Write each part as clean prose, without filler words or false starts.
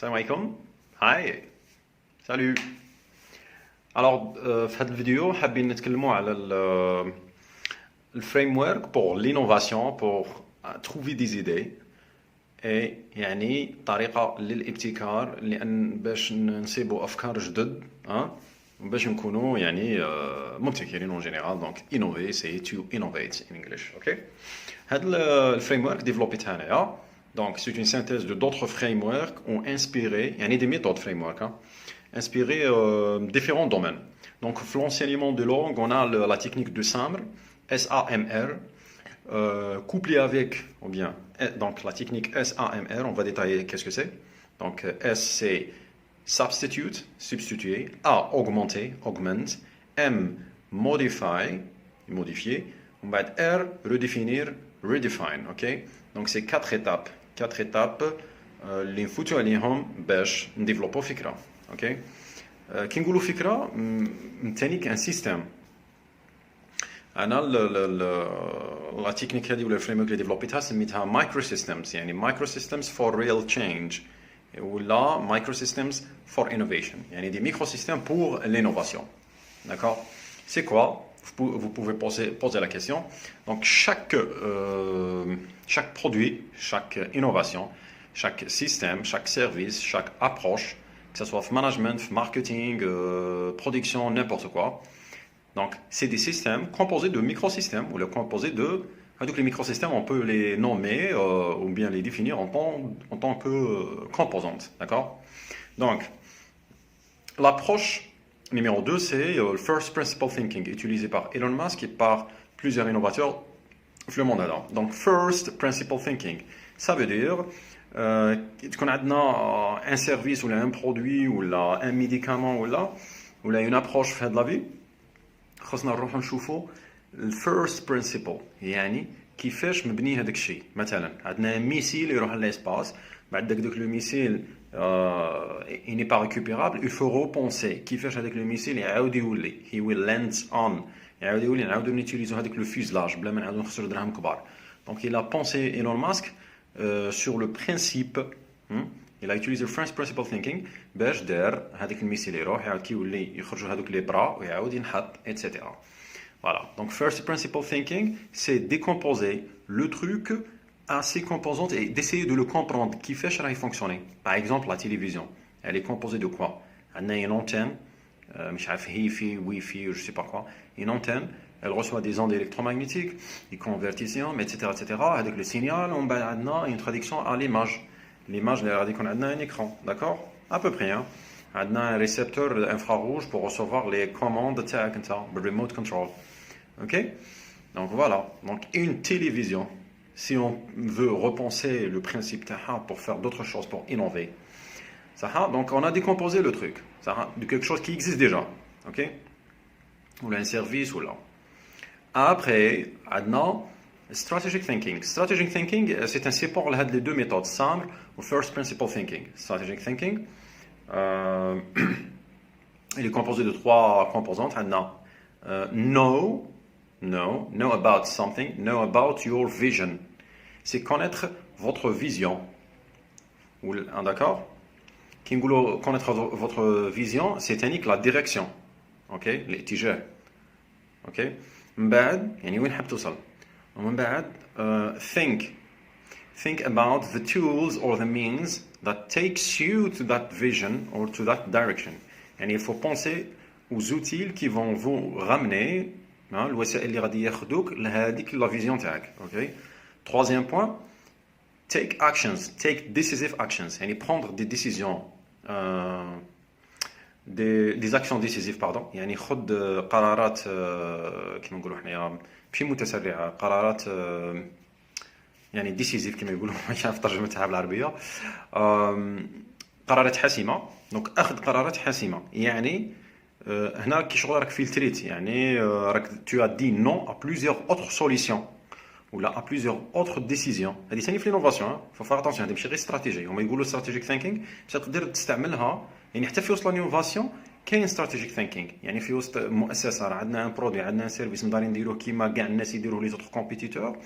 Salam alaikum. Hi. Salut. Alors, في هذه الفيديو حابين نتكلموا على الفريمورك pour l'innovation, pour trouver des idées et يعني طريقة للابتكار لأن باش نصيبوا أفكار جدد باش نكونوا يعني مبتكرين en général. Donc innover c'est to innovate in English. OK. هذا الفريمورك ديفلوبيت هنايا. Donc c'est une synthèse de d'autres frameworks ont inspiré, il y a des méthodes framework, inspiré différents domaines. Donc l'enseignement de langue, on a la technique de SAMR, S-A-M-R, couplée avec, ou bien, donc la technique S-A-M-R, on va détailler qu'est-ce que c'est. Donc S c'est substitute, substituer, A augmenter, augment, M modify, modifier, on va R redéfinir, redefine, ok. Donc c'est quatre étapes اللي نفوتوا عليهم باش نديفلوبو فكره. اوكي كي نقولوا فكره نتانيك ان سيستيم. انا لا تكنيك هذه ولا الفريم ورك اللي ديفلوبيتها سميتها مايكرو سيستمز، يعني مايكرو سيستمز فور ريل تشينج ولا مايكرو سيستمز فور انوفيشن، يعني دي ميكرو سيستيم بور l'innovation. D'accord? C'est quoi? Vous pouvez poser la question. Donc chaque produit, chaque innovation, chaque système, chaque service, chaque approche, que ce soit management, marketing, production, n'importe quoi. Donc c'est des systèmes composés de microsystèmes ou composés de... Donc les microsystèmes, on peut les nommer ou bien les définir en tant que composantes. D'accord? Donc l'approche numéro 2, c'est le First Principle Thinking, utilisé par Elon Musk et par plusieurs innovateurs dans le monde. Donc, First Principle Thinking, ça veut dire qu'on a un service ou un produit ou un médicament ou une approche de la vie, خصنا نروحوا نشوفوا le First Principle، يعني كيفاش مبني هذاك الشيء. مثلا عندنا ميسيل يروح للاسباس، بعد داك لو ميسيل il n'est pas récupérable, il faut repenser كيفاش هذاك لو ميسيل يعاود يولي he will land on، يعاود يولي نعاودو نيتيليزو هذاك لو فيزلاج بلا ما نعاودو نخسرو دراهم كبار. Donc il a pensé Elon Musk sur le principe، il a utilisé le First Principle Thinking باش دار هذاك الميسيل يروح يعاود كيولي يخرجوا هذوك لي برا ويعاود ينحط etc. Voilà. Donc First Principle Thinking, c'est décomposer le truc à ses composantes et d'essayer de le comprendre. Qui fait ça fonctionner. Par exemple, la télévision, elle est composée de quoi? Elle a une antenne, Hi-Fi, Wi-Fi, je sais pas quoi. Une antenne, elle reçoit des ondes électromagnétiques, des convertissions, etc., etc. Avec le signal, on a une traduction à l'image. L'image, on a un écran, d'accord? À peu près. Hein? On a un récepteur infrarouge pour recevoir les commandes le remote control. Ok? Donc voilà. Donc une télévision. Si on veut repenser le principe pour faire d'autres choses, pour innover, donc on a décomposé le truc de quelque chose qui existe déjà, ok, ou un service ou là. Après, maintenant, strategic thinking. Strategic thinking, c'est un support à les deux méthodes, SAMR ou First Principle Thinking. Strategic thinking, il est composé de trois composantes. Know about something, know about your vision. C'est connaître votre vision. D'accord? Connaître votre vision, c'est unique la direction. Ok? الاتجاه. Ok? من بعد يعني وين حاب توصل. ومن بعد think about the tools or the means that takes you to that vision or to that direction. يعني il faut penser aux outils qui vont vous ramener الوسائل اللي غادي ياخذوك لهذيك لا فيزيون تاعك. اوكي. Troisième point, take actions, take decisive actions, يعني prendre des décisions, des actions décisives pardon. يعني خذ قرارات كما نقولوا حنايا ماشي متسرعه، قرارات يعني ديسيزيف كما يقولوا ماشي عارف ترجمتها بالعربيه، قرارات حاسمه. دونك اخذ قرارات حاسمه يعني هنا كي شغل راك فلتريت، يعني راك tu as dit non à plusieurs autres solutions ولا à plusieurs autres décisions. هذه ثاني في l'innovation. faut faire attention، هذه ماشي غير استراتيجيه. هما يقولوا strategic thinking باش تقدر تستعملها يعني حتى في وسط الانوفاسيون كاين strategic thinking يعني في وسط مؤسسه راه عندنا ان برودوي عندنا ان سيرفيس مدارين نديروه كيما كاع الناس يديروه لي زوتر كومبيتيتور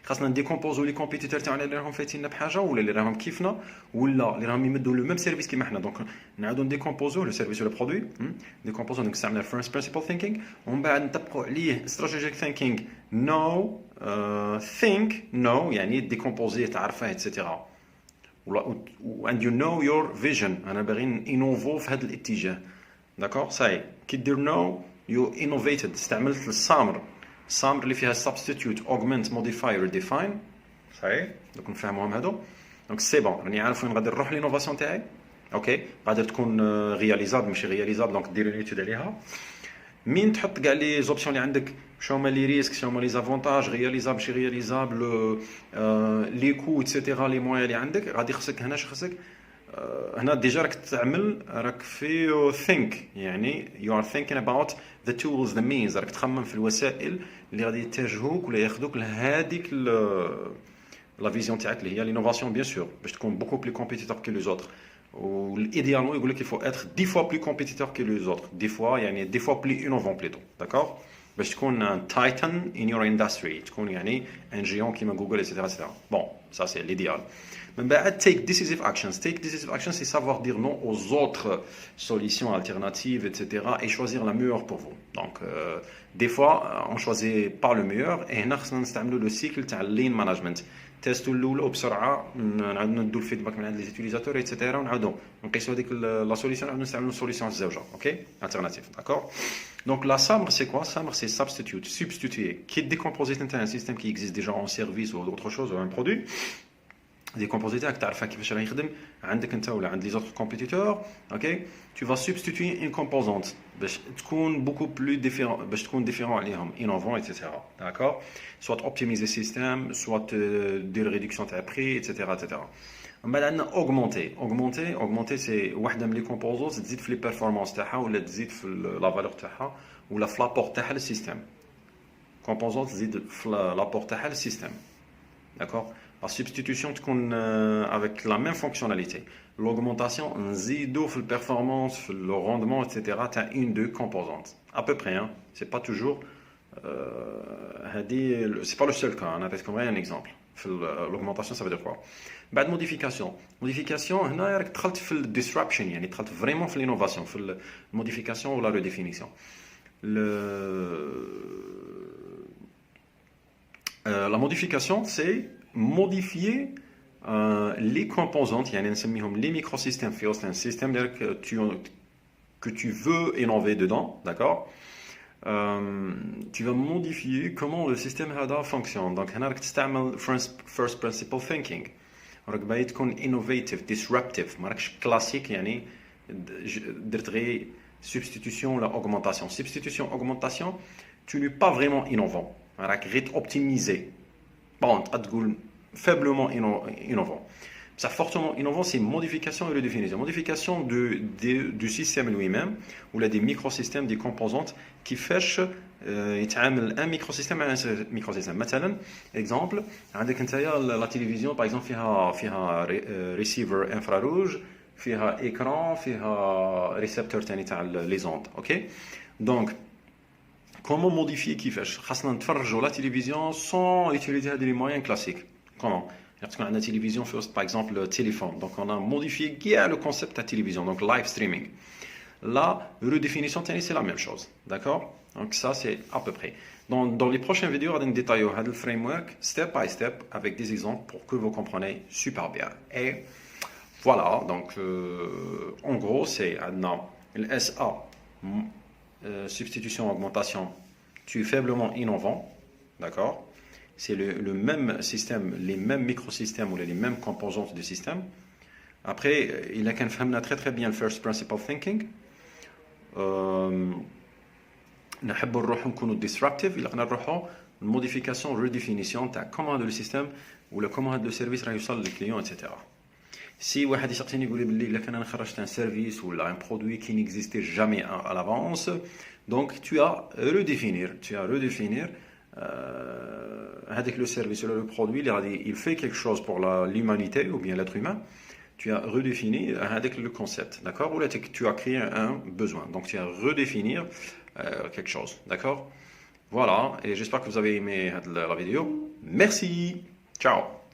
خاصنا نديكومبوزو لي كومبيتيتور تاعنا اللي راهم فايتيننا بحاجه ولا اللي راهم كيفنا ولا اللي راهم يمدوا لو ميم سيرفيس كيما حنا دونك نعاودو نديكومبوزو لو سيرفيس ولا برودوي ديكومبوزو نستعمل فيرست برينسيبل ثينكينغ ومن بعد نطبقوا عليه strategic thinking نو think نو يعني ديكومبوزيه تعرفه اتسيتيرا and you know your vision انا باغي انوفو في هذا الاتجاه داكور صاي كي دير نو يو انوفيتد استعملت السامر اللي فيها substitute augment modify redefine صحيح دوك نفهموهم هادو دونك سي بون راني عارف وين غادي نروح لينوفاسيون تاعي اوكي قادر تكون رياليزابل ماشي رياليزابل دونك دير اون ايتود عليها مين تحط كاع لي زوبسيون اللي عندك شنو هما لي ريسك شنو هما لي زافونتاج رياليزابل ماشي رياليزابل لي كو اتسيتيرا لي موان اللي عندك غادي خصك هنا خصك هنا ديجا راك تعمل راك في think يعني you are thinking about the tools the means راك تخمم في الوسائل اللي غادي يتجهوك ولا ياخذوك لهذيك لا فيزيون تاعك اللي هي لينوفاسيون بيان سور باش تكون beaucoup plus compétiteur que les autres والايديالمون يقول لك il faut être 10 fois plus compétiteur que les autres 10 fois يعني 10 fois plus innovant plutôt d'accord باش تكون تايتن in your industry تكون يعني ان جيون كيما جوجل etc etc bon ça c'est l'idéal من بعد take decisive actions c'est savoir dire non aux autres solutions alternatives etc et choisir la meilleure pour vous donc des fois on choisit pas le meilleur et هنا خصنا نستعملوا لو سيكل تاع اللين مانجمنت تيستو الاولى بسرعه نعاودو ندو الفيدباك من عند لي زوتيليزاتور ايتترا ونعاودو نقيسوا هذيك لا سوليسيون نعاودو نستعملوا السوليسيون الزوجه اوكي التيرناتيف داكور دونك لا سامر سي كوا سامر سي substituer كي ديكومبوزيت انت ان سيستيم كي اكزيست ديجا اون سيرفيس ou autre chose ou un produit ديكومبوزي تاعك تعرفها كيفاش راه يخدم عندك انت ولا عند لي زوتر كومبيتيتور اوكي tu vas substituer une composante باش تكون beaucoup plus différent باش تكون différent عليهم innovant etc d'accord soit optimiser système soit دير réduction تاع prix etc etc من بعد عندنا augmenter c'est واحده من لي كومبوزونت تزيد في لي بيرفورمانس تاعها ولا تزيد في لا فالور تاعها ولا في لابور تاعها للسيستم كومبوزونت تزيد في لابور تاعها للسيستم d'accord la substitution تكون avec la même fonctionnalité l'augmentation نزيدو في البرفورمانس في le rendement etc تاع une deux composantes à peu près hein c'est pas toujours هذه c'est pas le seul cas انا عطيتكم غير un exemple في l'augmentation ça veut dire quoi بعد modification هنا راك دخلت في disruption يعني دخلت vraiment في l'innovation في الموديفيكاسيون ولا redéfinition la modification c'est modifier les composantes يعني نسميهم les microsystèmes في وسط un système que tu veux innover dedans d'accord tu vas modifier comment le système هذا fonctionne donc هنا راك تستعمل first principle thinking راك باغي تكون innovative disruptive ما راكش كلاسيك يعني درت غير substitution ولا augmentation tu n'es pas vraiment innovant راك غير optimiser bon تقول faiblement innovant ça fortement innovant c'est modification et redéfinition modification du système lui-même ou là des microsystèmes des composantes qui fâchent يتعامل un microsystème à un microsystème مثلا exemple عندك نتايا la télévision par exemple فيها receiver infrarouge فيها écran فيها récepteur تاني تاع les ondes ok donc comment modifier كيفاش خاصنا نتفرجوا لا تلفزيون sans utiliser des moyens classiques comment parce qu'on a une télévision first par exemple le téléphone donc on a modifié le concept de la télévision donc live streaming la redéfinition c'est la même chose d'accord donc ça c'est à peu près dans les prochaines vidéos on va détailler le framework step by step avec des exemples pour que vous compreniez super bien et voilà donc en gros c'est le SA substitution augmentation tu es faiblement innovant d'accord c'est le même système les mêmes microsystèmes ou les mêmes composantes du système après il a qu'un فهمنا très bien le first principle thinking نحب نروحو نكونوا disruptive إلا قنا نروحو modification redéfinition تاع comment le système ولا comment le service راه يوصل للكليون etc si واحد يسقسيني يقول لي بلي الا كان انا خرجت ان سيرفيس ولا ان برودوي qui n'existait jamais à l'avance donc tu as redéfinir هذاك لو سيرفيس ولا لو برودوي اللي غادي il fait quelque chose pour l'humanité ou bien l'être humain tu as redéfini avec le concept, d'accord? Ou là, tu as créé un besoin. Donc, tu as redéfinir quelque chose, d'accord? Voilà, et j'espère que vous avez aimé la vidéo. Merci. Ciao.